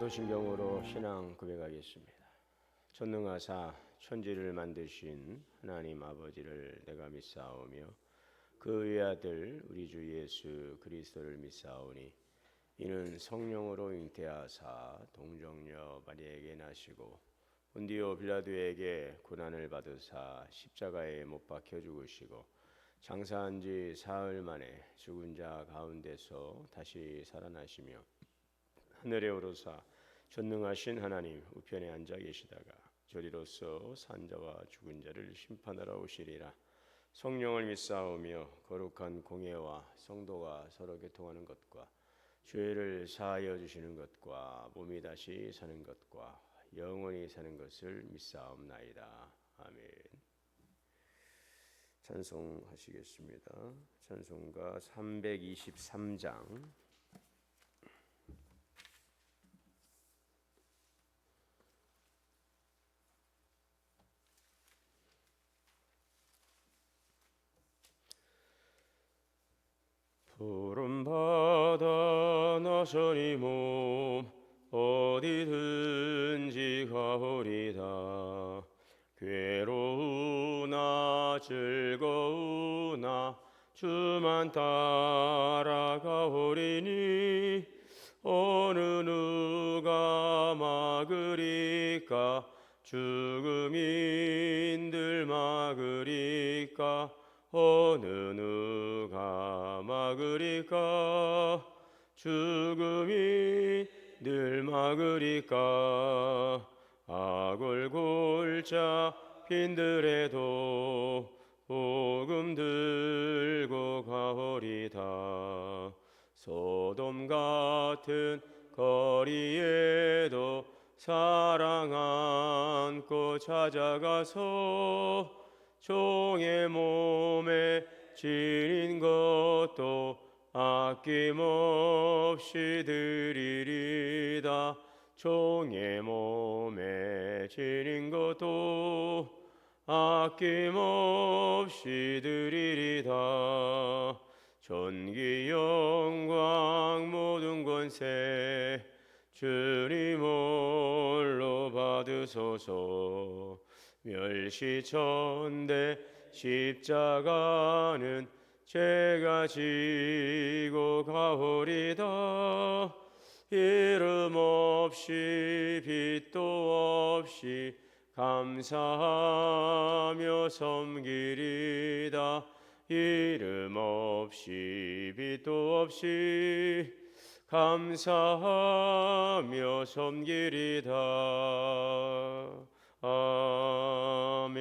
사도신경으로 신앙 고백하겠습니다. 전능하사 천지를 만드신 하나님 아버지를 내가 믿사오며 그 외아들 우리 주 예수 그리스도를 믿사오니 이는 성령으로 잉태하사 동정녀 마리아에게 나시고 본디오 빌라도에게 고난을 받으사 십자가에 못 박혀 죽으시고 장사한 지 사흘 만에 죽은 자 가운데서 다시 살아나시며 하늘에 오르사 전능하신 하나님 우편에 앉아 계시다가 저리로서 산자와 죽은 자를 심판하러 오시리라. 성령을 믿사오며 거룩한 공예와 성도가 서로 교통하는 것과 죄를 사하여 주시는 것과 몸이 다시 사는 것과 영원히 사는 것을 믿사옵나이다. 아멘. 찬송하시겠습니다. 찬송가 323장 푸른 바다 나선이 몸 어디든지 가오리다. 괴로우나 즐거우나 주만 따라가오리니 어느 누가 막으리까 죽음인들 막으리까 어느 누가 막으리까 죽음이 늘 막으리까 악을 골자 빈들에도 복음 들고 가오리다. 소돔 같은 거리에도 사랑 안고 찾아가서 종의 몸에 지닌 것도 아낌없이 드리리다. 종의 몸에 지닌 것도 아낌없이 드리리다. 전기 영광 모든 권세 주님 홀로 받으소서. 멸시천대 십자가는 제가 지고 가오리다. 이름 없이 빛도 없이 감사하며 섬기리다. 이름 없이 빛도 없이 감사하며 섬기리다. 아멘.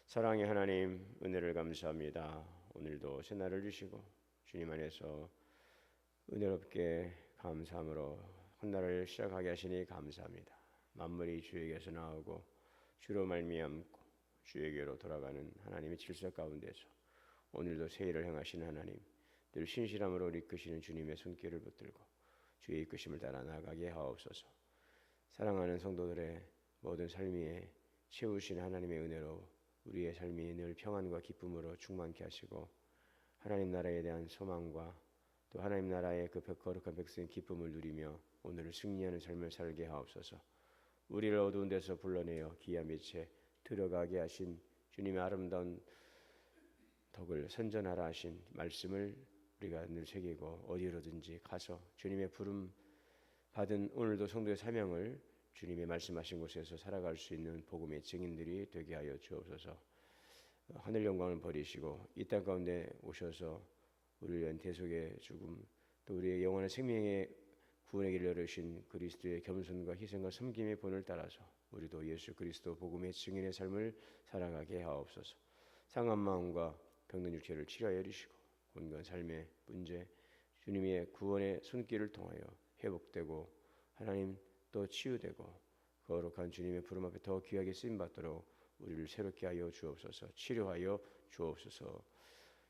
사랑의 하나님, 은혜를 감사합니다. 오늘도 새날을 주시고 주님 안에서 은혜롭게 감사함으로 한 날을 시작하게 하시니 감사합니다. 만물이 주에게서 나오고 주로 말미암고 주에게로 돌아가는 하나님의 질서 가운데서 오늘도 새 일을 행하시는 하나님, 늘 신실함으로 이끄시는 주님의 손길을 붙들고 주의 이끄심을 따라 나아가게 하옵소서. 사랑하는 성도들의 모든 삶 위에 채우시는 하나님의 은혜로 우리의 삶이 늘 평안과 기쁨으로 충만케 하시고 하나님 나라에 대한 소망과 또 하나님 나라의 그 거룩한 백성의 기쁨을 누리며 오늘을 승리하는 삶을 살게 하옵소서. 우리를 어두운 데서 불러내어 기이한 빛에 들어가게 하신 주님의 아름다운 덕을 선전하라 하신 말씀을 우리가 늘 새기고 어디로든지 가서 주님의 부름 받은 오늘도 성도의 사명을 주님의 말씀하신 곳에서 살아갈 수 있는 복음의 증인들이 되게 하여 주옵소서. 하늘 영광을 버리시고 이 땅 가운데 오셔서 우리를 위한 대속의 죽음 또 우리의 영원한 생명의 구원의 길을 열으신 그리스도의 겸손과 희생과 섬김의 본을 따라서 우리도 예수 그리스도 복음의 증인의 삶을 살아가게 하옵소서. 상한 마음과 병든 육체를 치료하여 주시고 온갖 삶의 문제 주님의 구원의 손길을 통하여 회복되고 하나님 또 치유되고 거룩한 주님의 부름 앞에 더 귀하게 쓰임받도록 우리를 새롭게 하여 주옵소서. 치료하여 주옵소서.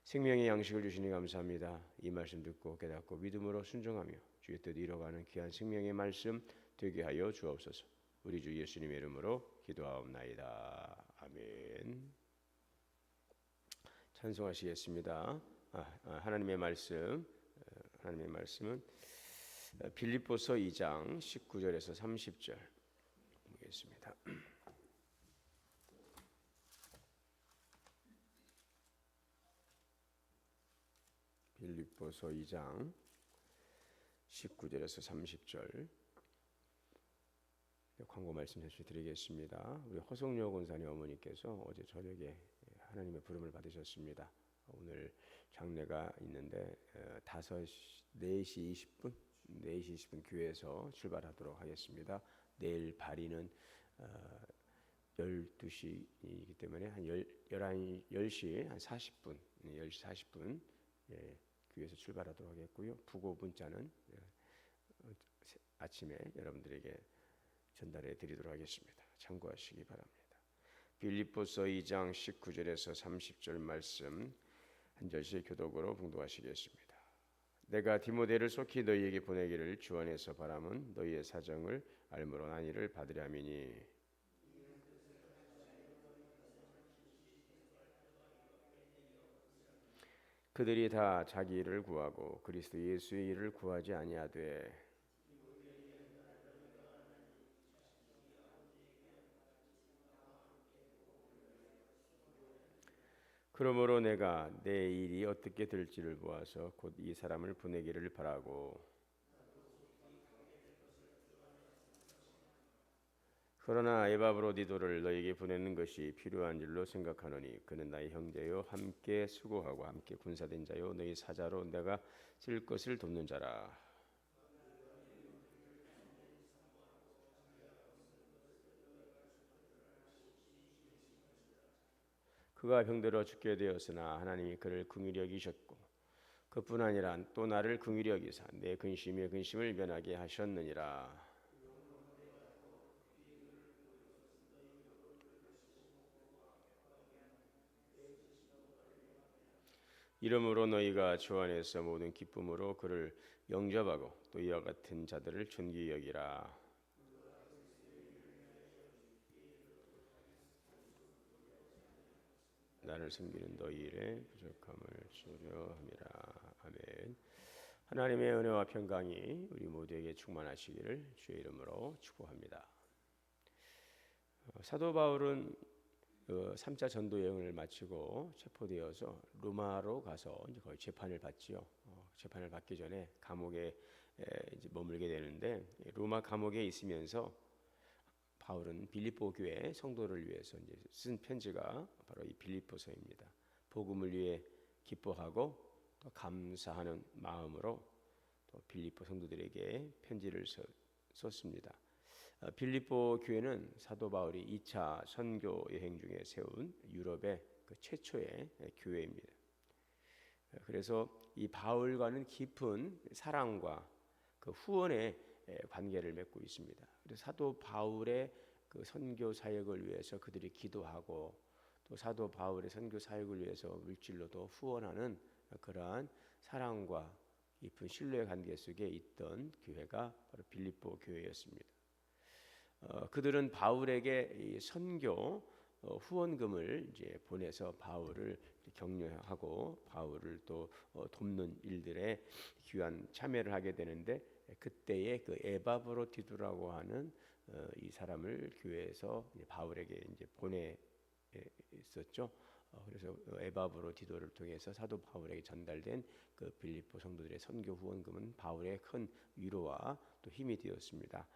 생명의 양식을 주시니 감사합니다. 이 말씀 듣고 깨닫고 믿음으로 순종하며 주의 뜻 이뤄가는 귀한 생명의 말씀 되게 하여 주옵소서. 우리 주 예수님의 이름으로 기도하옵나이다. 아멘. 찬송하시겠습니다. 하나님의 말씀은 빌립보서 2장 19절에서 30절 보겠습니다. 빌립보서 2장 19절에서 30절 광고 말씀 다시 드리겠습니다. 우리 허성여 권사님 어머니께서 어제 저녁에 하나님의 부름을 받으셨습니다. 오늘 장례가 있는데 4시 20분 교회에서 출발하도록 하겠습니다. 내일 발인은 12시이기 때문에 한 10시 40분 교회에서 출발하도록 하겠고요. 부고 문자는 아침에 여러분들에게 전달해 드리도록 하겠습니다. 참고하시기 바랍니다. 빌립보서 2장 19절에서 30절 말씀 한 절씩 교독으로 봉독하시겠습니다. 내가 디모데를 속히 너희에게 보내기를 주 안에서 바람은 너희의 사정을 알므로 난 이를 받으려 함이니 그들이 다 자기 일을 구하고 그리스도 예수의 일을 구하지 아니하되 그러므로 내가 내 일이 어떻게 될지를 보아서 곧 이 사람을 보내기를 바라고 그러나 에바브로디도를 너에게 보내는 것이 필요한 일로 생각하노니 그는 나의 형제요 함께 수고하고 함께 군사된 자요 너희 사자로 내가 쓸 것을 돕는 자라. 그가 병들어 죽게 되었으나 하나님이 그를 긍휼히 여기셨고 그뿐 아니라 또 나를 긍휼히 여기사 내 근심의 근심을 면하게 하셨느니라. 이러므로 너희가 주 안에서 모든 기쁨으로 그를 영접하고 또 이와 같은 자들을 존귀히 여기라. 나를 섬기는 너희 일에 부족함을 소려함이라. 아멘. 하나님의 은혜와 평강이 우리 모두에게 충만하시기를 주의 이름으로 축복합니다. 사도 바울은 3차 전도 여행을 마치고 체포되어서 로마로 가서 이제 거의 재판을 받지요. 재판을 받기 전에 감옥에 이제 머물게 되는데 로마 감옥에 있으면서 바울은 빌립보 교회 성도를 위해서 이제 쓴 편지가 바로 이 빌립보서입니다. 복음을 위해 기뻐하고 또 감사하는 마음으로 또 빌립보 성도들에게 편지를 썼습니다. 빌립보 교회는 사도 바울이 2차 선교 여행 중에 세운 유럽의 그 최초의 교회입니다. 그래서 이 바울과는 깊은 사랑과 그 후원의 관계를 맺고 있습니다. 그래서 사도 바울의 그 선교 사역을 위해서 그들이 기도하고 또 사도 바울의 선교 사역을 위해서 물질로도 후원하는 그러한 사랑과 깊은 신뢰 관계 속에 있던 교회가 바로 빌립보 교회였습니다. 그들은 바울에게 이 선교 후원금을 이제 보내서 바울을 격려하고 바울을 또 돕는 일들에 귀한 참여를 하게 되는데 그때에 그 에바브로디도라고 하는 이 사람을 교회에서 바울에게 이제 보내었죠. 그래서 에바브로디도를 통해서 사도 바울에게 전달된 그 빌립보 성도들의 선교 후원금은 바울의 큰 위로와 또 힘이 되었습니다.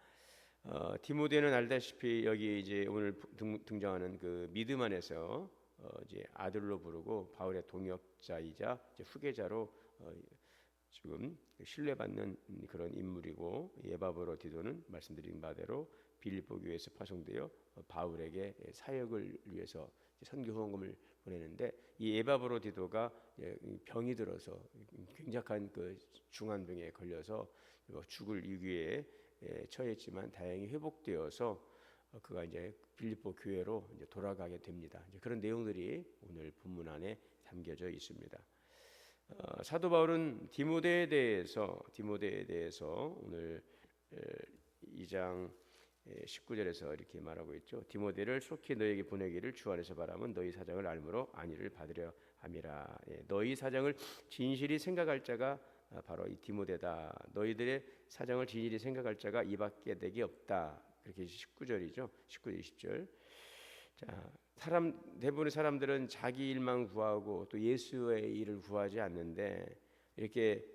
디모데는 알다시피 여기 이제 오늘 등장하는 그 믿음 안에서 이제 아들로 부르고 바울의 동역자이자 이제 후계자로 지금 신뢰받는 그런 인물이고 에바브로디도는 말씀드린 바대로 빌립보 교회에서 파송되어 바울에게 사역을 위해서 선교 후원금을 보내는데 이 에바브로디도가 병이 들어서 굉장한 그 중환병에 걸려서 죽을 위기에 처했지만 다행히 회복되어서 그가 이제 빌립보 교회로 이제 돌아가게 됩니다. 이제 그런 내용들이 오늘 본문 안에 담겨져 있습니다. 사도 바울은 디모데에 대해서 오늘 2장 19절에서 이렇게 말하고 있죠. 디모데를 속히 너에게 보내기를 주 안에서 바람은 너희 사정을 알므로 안위를 받으려 함이라. 너희 사정을 진실이 생각할 자가 바로 이 디모데다. 너희들의 사정을 진실히 생각할 자가 이밖에 내게 없다. 그렇게 19절이죠. 19절 20절. 자, 대부분의 사람들은 자기 일만 구하고 또 예수의 일을 구하지 않는데, 이렇게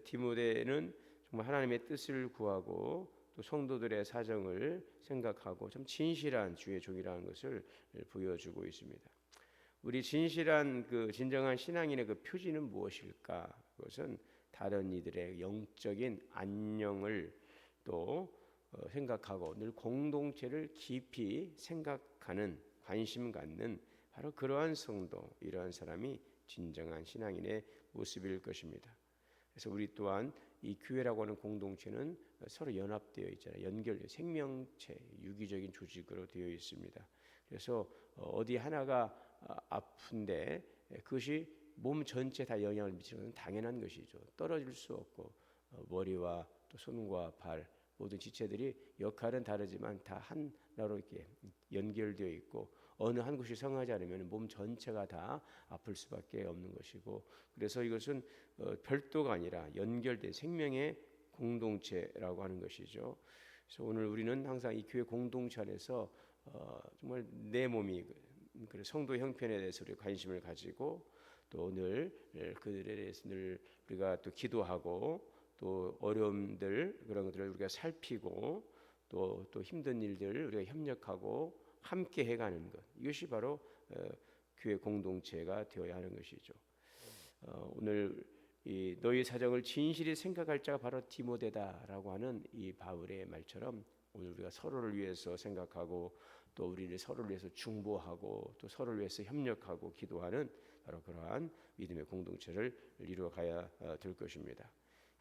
디모데는 정말 하나님의 뜻을 구하고 또 성도들의 사정을 생각하고 참 진실한 주의 종이라는 것을 보여주고 있습니다. 우리 진실한 그 진정한 신앙인의 그 표지는 무엇일까? 그것은 다른 이들의 영적인 안녕을 또 생각하고 늘 공동체를 깊이 생각하는, 관심 갖는 바로 그러한 성도, 이러한 사람이 진정한 신앙인의 모습일 것입니다. 그래서 우리 또한 이 교회라고 하는 공동체는 서로 연합되어 있잖아요. 연결되어 생명체, 유기적인 조직으로 되어 있습니다. 그래서 어디 하나가 아픈데 그것이 몸 전체에 다 영향을 미치는 것은 당연한 것이죠. 떨어질 수 없고 머리와 또 손과 발 모든 지체들이 역할은 다르지만 다 하나로 이렇게 연결되어 있고, 어느 한 곳이 성하지 않으면 몸 전체가 다 아플 수밖에 없는 것이고, 그래서 이것은 별도가 아니라 연결된 생명의 공동체라고 하는 것이죠. 그래서 오늘 우리는 항상 이 교회 공동체 안에서 정말 내 몸이 그 성도 형편에 대해서 우리 관심을 가지고 또 늘 그들에 대해서 늘 우리가 또 기도하고 또 어려움들 그런 것들을 우리가 살피고 또 힘든 일들 우리가 협력하고 함께 해가는 것, 이것이 바로 교회 공동체가 되어야 하는 것이죠. 오늘 이 너희 사정을 진실히 생각할 자가 바로 디모데다라고 하는 이 바울의 말처럼 오늘 우리가 서로를 위해서 생각하고 또 우리를 서로를 위해서 중보하고 또 서로를 위해서 협력하고 기도하는 바로 그러한 믿음의 공동체를 이루어가야 될 것입니다.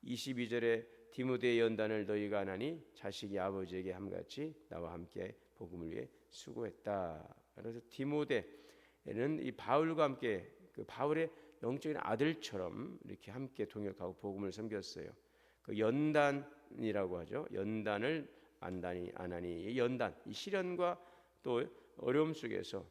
22절에 디모데의 연단을 너희가 안 하니 자식이 아버지에게 함같이 나와 함께 복음을 위해 수고했다. 그래서 디모데는 이 바울과 함께 그 바울의 영적인 아들처럼 이렇게 함께 동역하고 복음을 섬겼어요. 그 연단이라고 하죠. 연단을 안다니 안하니, 연단, 이 시련과 또 어려움 속에서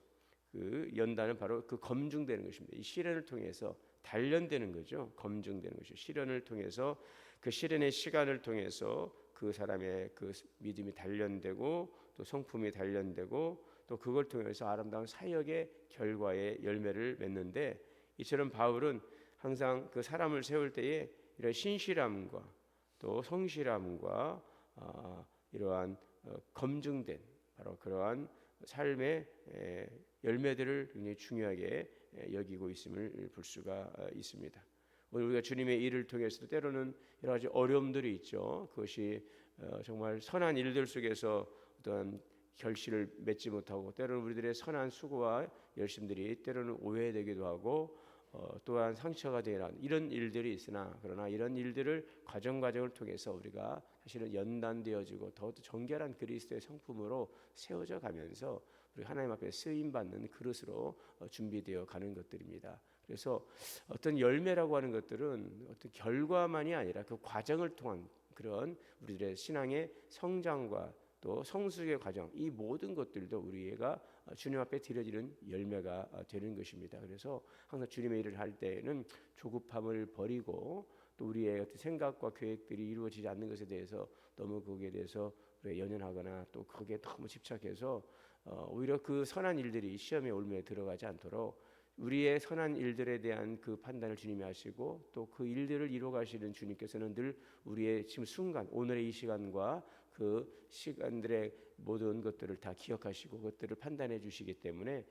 그 연단은 바로 그 검증되는 것입니다. 이 시련을 통해서 단련되는 거죠. 검증되는 것이죠. 시련을 통해서 그 시련의 시간을 통해서 그 사람의 그 믿음이 단련되고 또 성품이 단련되고 또 그걸 통해서 아름다운 사역의 결과의 열매를 맺는데, 이처럼 바울은 항상 그 사람을 세울 때에 이런 신실함과 또 성실함과 이러한 검증된 바로 그러한 삶의 열매들을 굉장히 중요하게 여기고 있음을 볼 수가 있습니다. 오늘 우리가 주님의 일을 통해서도 때로는 여러 가지 어려움들이 있죠. 그것이 정말 선한 일들 속에서 어떤 결실을 맺지 못하고 때로는 우리들의 선한 수고와 열심들이 때로는 오해되기도 하고 또한 상처가 되는 이런 일들이 있으나, 그러나 이런 일들을 과정을 통해서 우리가 사실은 연단되어지고 더 정결한 그리스도의 성품으로 세워져 가면서 우리 하나님 앞에 쓰임 받는 그릇으로 준비되어 가는 것들입니다. 그래서 어떤 열매라고 하는 것들은 어떤 결과만이 아니라 그 과정을 통한 그런 우리들의 신앙의 성장과 또 성숙의 과정, 이 모든 것들도 우리가 주님 앞에 드려지는 열매가 되는 것입니다. 그래서 항상 주님의 일을 할 때에는 조급함을 버리고 또 우리의 생각과 계획들이 이루어지지 않는 것에 대해서 너무 거기에 대해서 연연하거나 또 거기에 너무 집착해서 오히려 그 선한 일들이 시험의 올무에 들어가지 않도록 우리의 선한 일들에 대한 그 판단을 주님이 하시고 또 그 일들을 이루어 가시는 주님께서는 늘 우리의 지금 순간, 오늘의 이 시간과 그 시간들의 모든 것들을 다 기억하시고 그것들을 판단해 주시기 때문에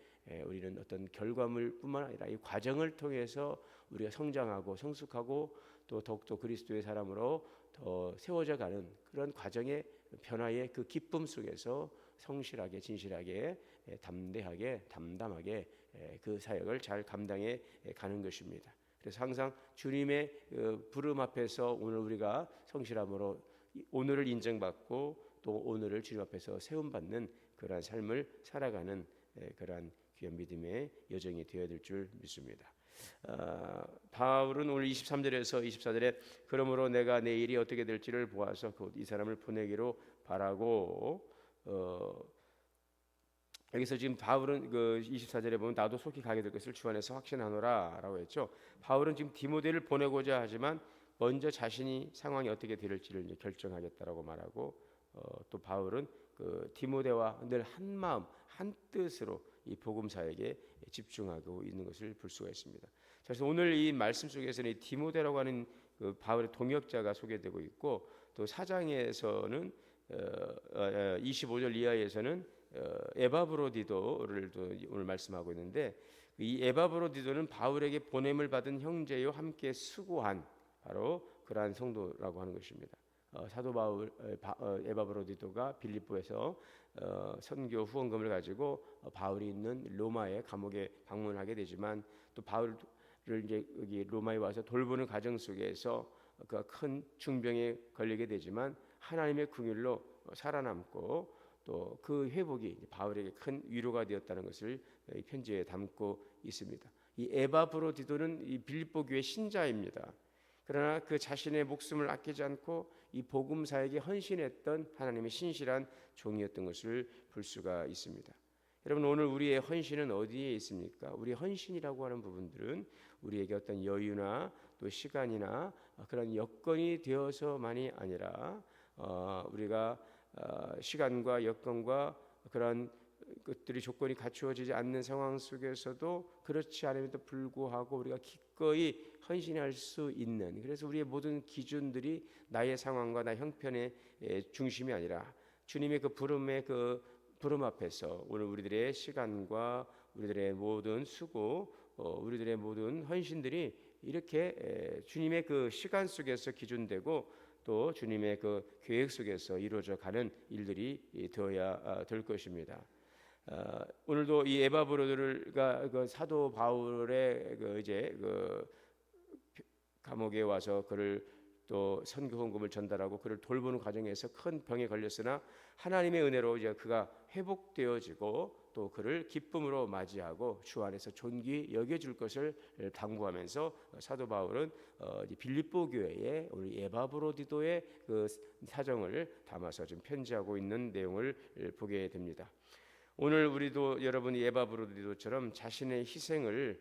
우리는 어떤 결과물뿐만 아니라 이 과정을 통해서 우리가 성장하고 성숙하고 또 더욱더 그리스도의 사람으로 더 세워져 가는 그런 과정의 변화의 그 기쁨 속에서 성실하게 진실하게 담대하게 담담하게 그 사역을 잘 감당해 가는 것입니다. 그래서 항상 주님의 부름 앞에서 오늘 우리가 성실함으로 오늘을 인정받고 또 오늘을 주님 앞에서 세움받는 그러한 삶을 살아가는 그러한 귀한 믿음의 여정이 되어야 될 줄 믿습니다. 바울은 오늘 23절에서 24절에 그러므로 내가 내 일이 어떻게 될지를 보아서 곧 이 사람을 보내기로 바라고 여기서 지금 바울은 그 24절에 보면 나도 속히 가게 될 것을 주 안에서 확신하노라 라고 했죠. 바울은 지금 디모데를 보내고자 하지만 먼저 자신이 상황이 어떻게 될지를 이제 결정하겠다라고 말하고 또 바울은 그 디모데와 늘 한 마음 한 뜻으로 이 복음사에게 집중하고 있는 것을 볼 수가 있습니다. 그래서 오늘 이 말씀 속에서는 이 디모데라고 하는 그 바울의 동역자가 소개되고 있고 또 4장에서는 25절 이하에서는 에바브로디도를 또 오늘 말씀하고 있는데 이 에바브로디도는 바울에게 보냄을 받은 형제요 함께 수고한 바로 그러한 성도라고 하는 것입니다. 사도 바울 에바브로디도가 빌립보에서 선교 후원금을 가지고 바울이 있는 로마의 감옥에 방문하게 되지만 또 바울을 이제 여기 로마에 와서 돌보는 과정 속에서 그 큰 중병에 걸리게 되지만 하나님의 긍휼로 살아남고 또 그 회복이 바울에게 큰 위로가 되었다는 것을 이 편지에 담고 있습니다. 이 에바브로디도는 이 빌립보 교회 신자입니다. 그러나 그 자신의 목숨을 아끼지 않고 이 복음사에게 헌신했던 하나님의 신실한 종이었던 것을 볼 수가 있습니다. 여러분 오늘 우리의 헌신은 어디에 있습니까? 우리의 헌신이라고 하는 부분들은 우리에게 어떤 여유나 또 시간이나 그런 여건이 되어서만이 아니라 우리가 시간과 여건과 그런 것들이 조건이 갖추어지지 않는 상황 속에서도 그렇지 않음에도 불구하고 우리가 기꺼이 헌신할 수 있는, 그래서 우리의 모든 기준들이 나의 상황과 나의 형편의 중심이 아니라 주님의 그 부름 앞에서 오늘 우리들의 시간과 우리들의 모든 수고, 우리들의 모든 헌신들이 이렇게 주님의 그 시간 속에서 기준되고 또 주님의 그 계획 속에서 이루어져 가는 일들이 되어야 될 것입니다. 오늘도 이 에바브로드가 그 사도 바울의 그 감옥에 와서 그를 또 선교 헌금을 전달하고 그를 돌보는 과정에서 큰 병에 걸렸으나 하나님의 은혜로 이제 그가 회복되어지고 또 그를 기쁨으로 맞이하고 주 안에서 존귀 여겨줄 것을 당부하면서 사도 바울은 빌립보 교회에 우리 에바브로디도의 그 사정을 담아서 좀 편지하고 있는 내용을 보게 됩니다. 오늘 우리도 여러분이 에바브로디도처럼 자신의 희생을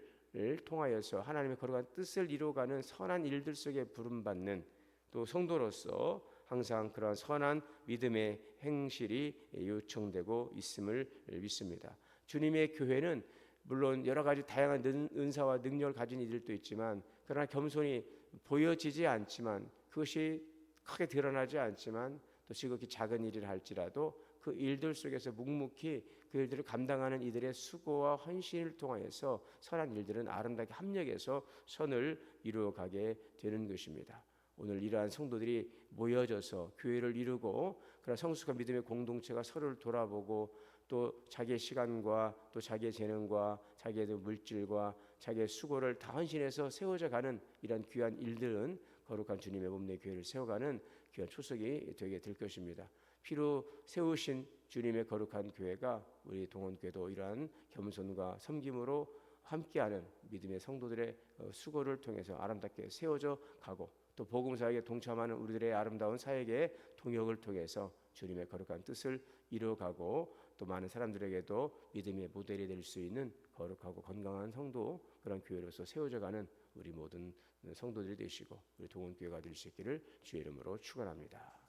통하여서 하나님의 거룩한 뜻을 이루어가는 선한 일들 속에 부름받는 또 성도로서 항상 그러한 선한 믿음의 행실이 요청되고 있음을 믿습니다. 주님의 교회는 물론 여러 가지 다양한 은사와 능력을 가진 이들도 있지만 그러나 겸손히 보여지지 않지만 그것이 크게 드러나지 않지만 또 지극히 작은 일이라 할지라도 그 일들 속에서 묵묵히 그 일들을 감당하는 이들의 수고와 헌신을 통하여서 선한 일들은 아름답게 합력해서 선을 이루어가게 되는 것입니다. 오늘 이러한 성도들이 모여져서 교회를 이루고 그런 성숙한 믿음의 공동체가 서로를 돌아보고 또 자기의 시간과 또 자기의 재능과 자기의 물질과 자기의 수고를 다 헌신해서 세워져 가는 이러한 귀한 일들은 거룩한 주님의 몸 내 교회를 세워가는 귀한 초석이 되게 될 것입니다. 피로 세우신 주님의 거룩한 교회가 우리 동원교회도 이러한 겸손과 섬김으로 함께하는 믿음의 성도들의 수고를 통해서 아름답게 세워져 가고 또 복음사역에 동참하는 우리들의 아름다운 사역의 동역을 통해서 주님의 거룩한 뜻을 이루어가고 또 많은 사람들에게도 믿음의 모델이 될 수 있는 거룩하고 건강한 성도 그런 교회로서 세워져가는 우리 모든 성도들이 되시고 우리 동원교회가 될 수 있기를 주의 이름으로 축원합니다.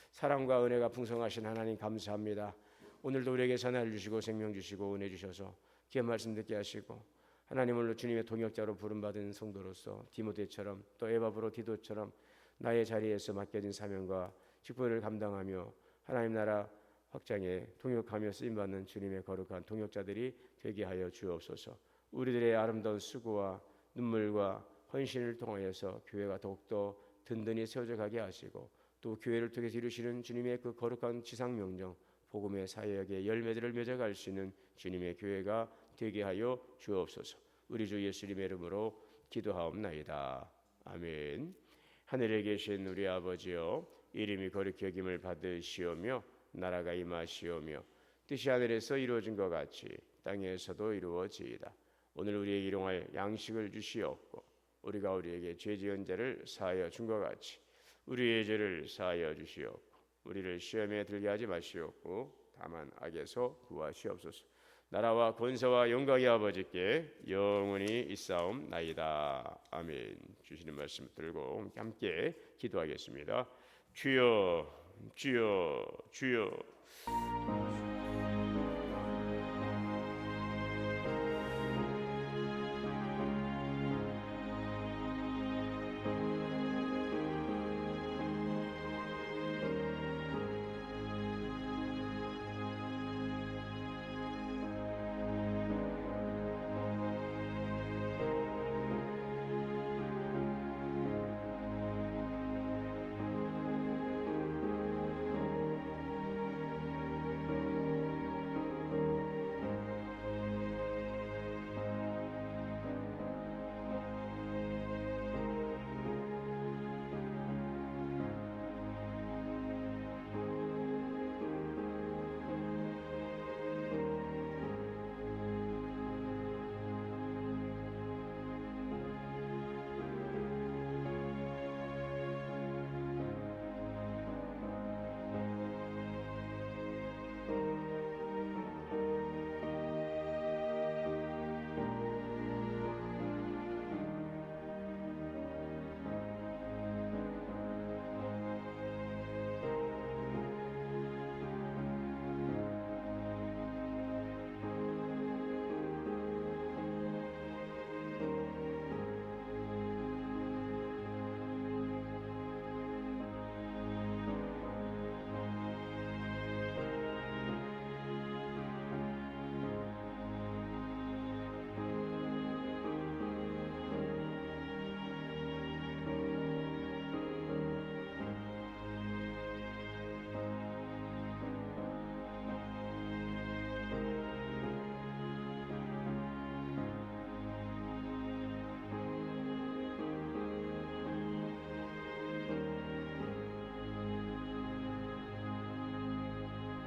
사랑과 은혜가 풍성하신 하나님 감사합니다. 오늘도 우리에게 선을 주시고 생명 주시고 은혜 주셔서 귀한 말씀 듣게 하시고 하나님을 주님의 동역자로 부름받은 성도로서 디모데처럼 또 에바브로디도처럼 나의 자리에서 맡겨진 사명과 직분을 감당하며 하나님 나라 확장에 동역하며 쓰임받는 주님의 거룩한 동역자들이 되게 하여 주옵소서. 우리들의 아름다운 수고와 눈물과 헌신을 통하여서 교회가 더욱더 든든히 세워져 가게 하시고 또 교회를 통해서 이루시는 주님의 그 거룩한 지상명령 복음의 사역의 열매들을 맺어갈 수 있는 주님의 교회가 되게 하여 주옵소서. 우리 주 예수님의 이름으로 기도하옵나이다. 아멘. 하늘에 계신 우리 아버지여 이름이 거룩히 여김을 받으시오며 나라가 임하시오며 뜻이 하늘에서 이루어진 것 같이 땅에서도 이루어지이다. 오늘 우리에게 일용할 양식을 주시옵고 우리가 우리에게 죄 지은 자를 사하여 준 것 같이 우리의 죄를 사하여 주시옵고 우리를 시험에 들게 하지 마시옵고 다만 악에서 구하시옵소서. 나라와 권세와 영광이 아버지께 영원히 있사옵나이다. 아멘. 주시는 말씀 들고 함께 기도하겠습니다. 주여, 주여, 주여.